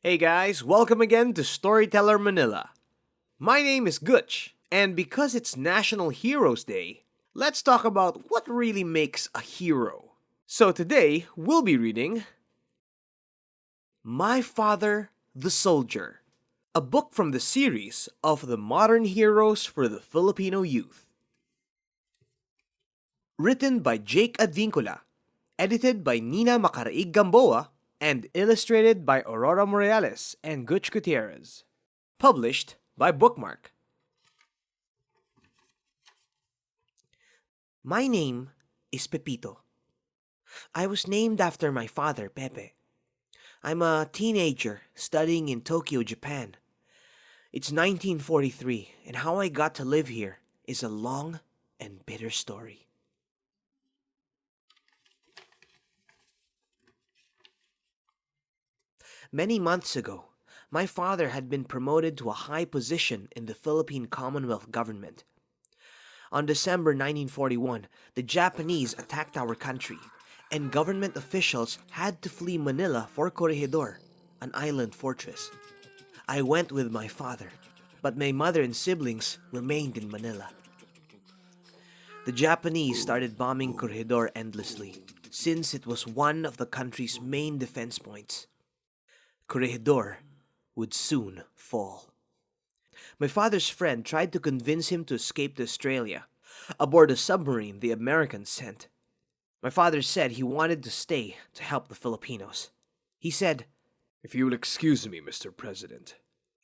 Hey guys, welcome again to Storyteller Manila. My name is Gutch, and because it's National Heroes Day, let's talk about what really makes a hero. So today, we'll be reading My Father, the Soldier, a book from the series of the modern heroes for the Filipino youth. Written by Jake Advincula, edited by Nina Macaraig Gamboa, and illustrated by Aurora Morealis and Gutierrez. Published by Bookmark. My name is Pepito. I was named after my father, Pepe. I'm a teenager studying in Tokyo, Japan. It's 1943, and how I got to live here is a long and bitter story. Many months ago, my father had been promoted to a high position in the Philippine Commonwealth government. On December 1941, the Japanese attacked our country, and government officials had to flee Manila for Corregidor, an island fortress. I went with my father, but my mother and siblings remained in Manila. The Japanese started bombing Corregidor endlessly, since it was one of the country's main defense points. Corregidor would soon fall. My father's friend tried to convince him to escape to Australia, aboard a submarine the Americans sent. My father said he wanted to stay to help the Filipinos. He said, "If you will excuse me, Mr. President,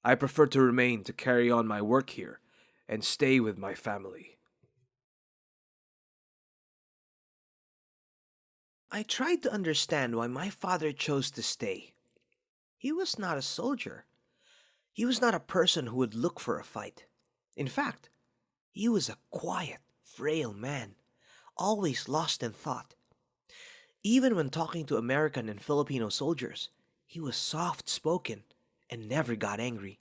I prefer to remain to carry on my work here and stay with my family." I tried to understand why my father chose to stay. He was not a soldier. He was not a person who would look for a fight. In fact, he was a quiet, frail man, always lost in thought. Even when talking to American and Filipino soldiers, he was soft-spoken and never got angry.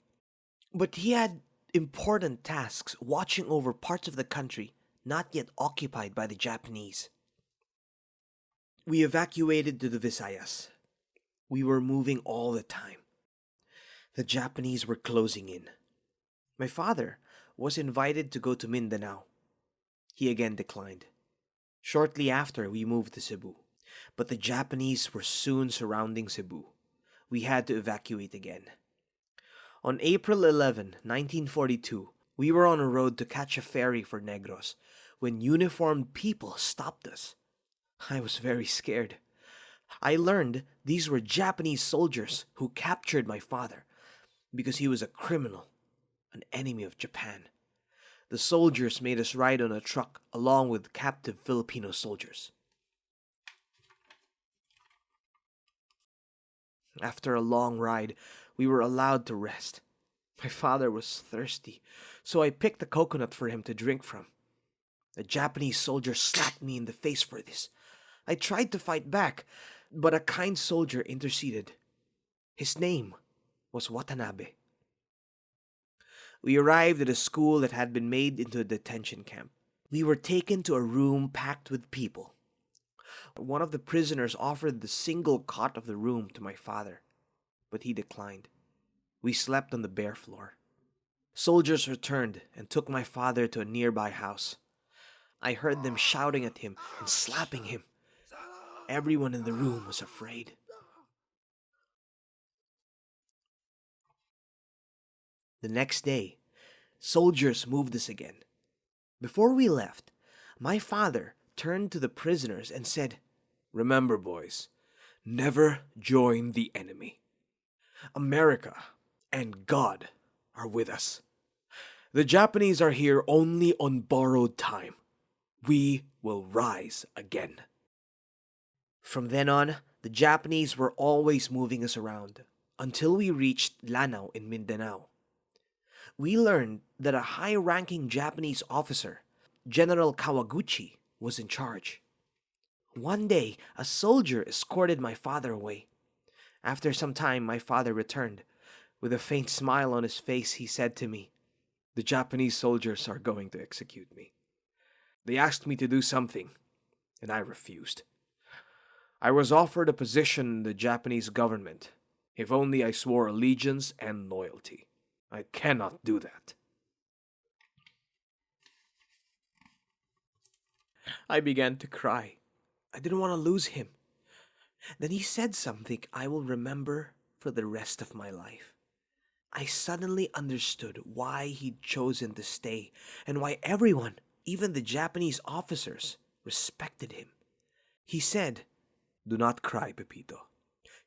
But he had important tasks watching over parts of the country not yet occupied by the Japanese. We evacuated to the Visayas. We were moving all the time. The Japanese were closing in. My father was invited to go to Mindanao. He again declined. Shortly after, we moved to Cebu. But the Japanese were soon surrounding Cebu. We had to evacuate again. On April 11, 1942, we were on a road to catch a ferry for Negros when uniformed people stopped us. I was very scared. I learned these were Japanese soldiers who captured my father because he was a criminal, an enemy of Japan. The soldiers made us ride on a truck along with captive Filipino soldiers. After a long ride, we were allowed to rest. My father was thirsty, so I picked a coconut for him to drink from. A Japanese soldier slapped me in the face for this. I tried to fight back, but a kind soldier interceded. His name was Watanabe. We arrived at a school that had been made into a detention camp. We were taken to a room packed with people. One of the prisoners offered the single cot of the room to my father, but he declined. We slept on the bare floor. Soldiers returned and took my father to a nearby house. I heard them shouting at him and slapping him. Everyone in the room was afraid. The next day, soldiers moved us again. Before we left, my father turned to the prisoners and said, "Remember, boys, never join the enemy. America and God are with us. The Japanese are here only on borrowed time. We will rise again." From then on, the Japanese were always moving us around until we reached Lanao in Mindanao. We learned that a high-ranking Japanese officer, General Kawaguchi, was in charge. One day, a soldier escorted my father away. After some time, my father returned. With a faint smile on his face, he said to me, "The Japanese soldiers are going to execute me. They asked me to do something, and I refused. I was offered a position in the Japanese government, If only I swore allegiance and loyalty. I cannot do that. I began to cry. I didn't want to lose him. Then he said something I will remember for the rest of my life. I suddenly understood why he'd chosen to stay and why everyone, even the Japanese officers, respected him. He said, Do not cry, Pepito.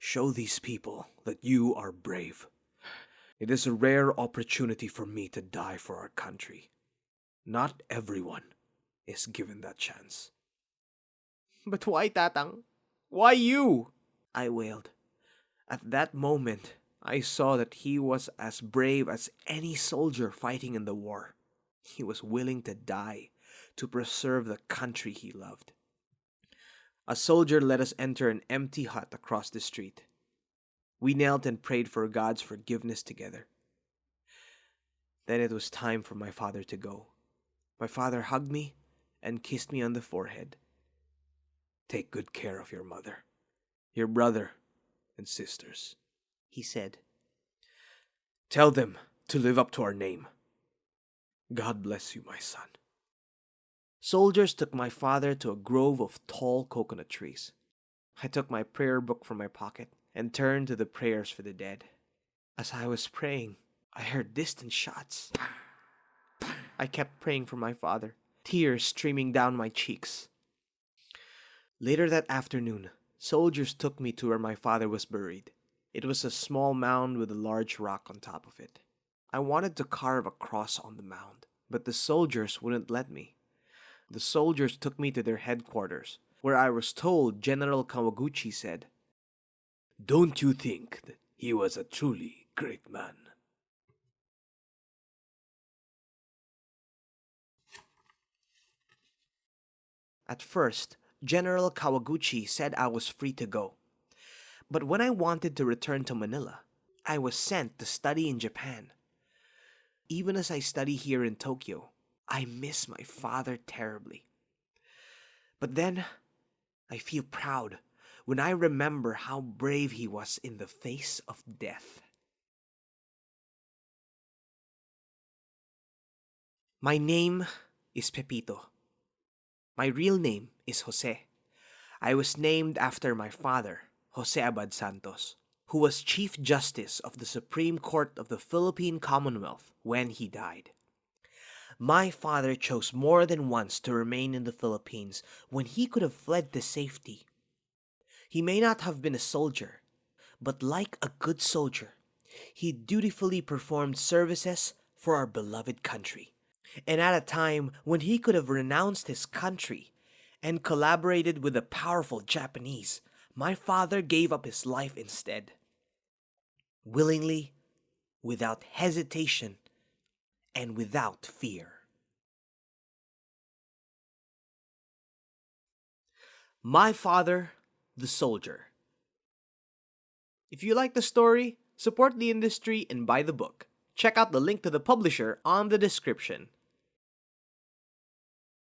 Show these people that you are brave. It is a rare opportunity for me to die for our country. Not everyone is given that chance. But why, Tatang? Why you? I wailed. At that moment, I saw that he was as brave as any soldier fighting in the war. He was willing to die to preserve the country he loved. A soldier let us enter an empty hut across the street. We knelt and prayed for God's forgiveness together. Then it was time for my father to go. My father hugged me and kissed me on the forehead. Take good care of your mother, your brother, and sisters, he said. Tell them to live up to our name. God bless you, my son. Soldiers took my father to a grove of tall coconut trees. I took my prayer book from my pocket and turned to the prayers for the dead. As I was praying, I heard distant shots. I kept praying for my father, tears streaming down my cheeks. Later that afternoon, soldiers took me to where my father was buried. It was a small mound with a large rock on top of it. I wanted to carve a cross on the mound, but the soldiers wouldn't let me. The soldiers took me to their headquarters, where I was told General Kawaguchi said, Don't you think that he was a truly great man? At first, General Kawaguchi said I was free to go. But when I wanted to return to Manila, I was sent to study in Japan. Even as I study here in Tokyo, I miss my father terribly. But then, I feel proud when I remember how brave he was in the face of death. My name is Pepito. My real name is Jose. I was named after my father, Jose Abad Santos, who was Chief Justice of the Supreme Court of the Philippine Commonwealth when he died. My father chose more than once to remain in the Philippines when he could have fled to safety. He may not have been a soldier, but like a good soldier, he dutifully performed services for our beloved country. And at a time when he could have renounced his country and collaborated with the powerful Japanese, my father gave up his life instead. Willingly, without hesitation, and without fear. My Father, the Soldier. If you like the story, support the industry and buy the book. Check out the link to the publisher on the description.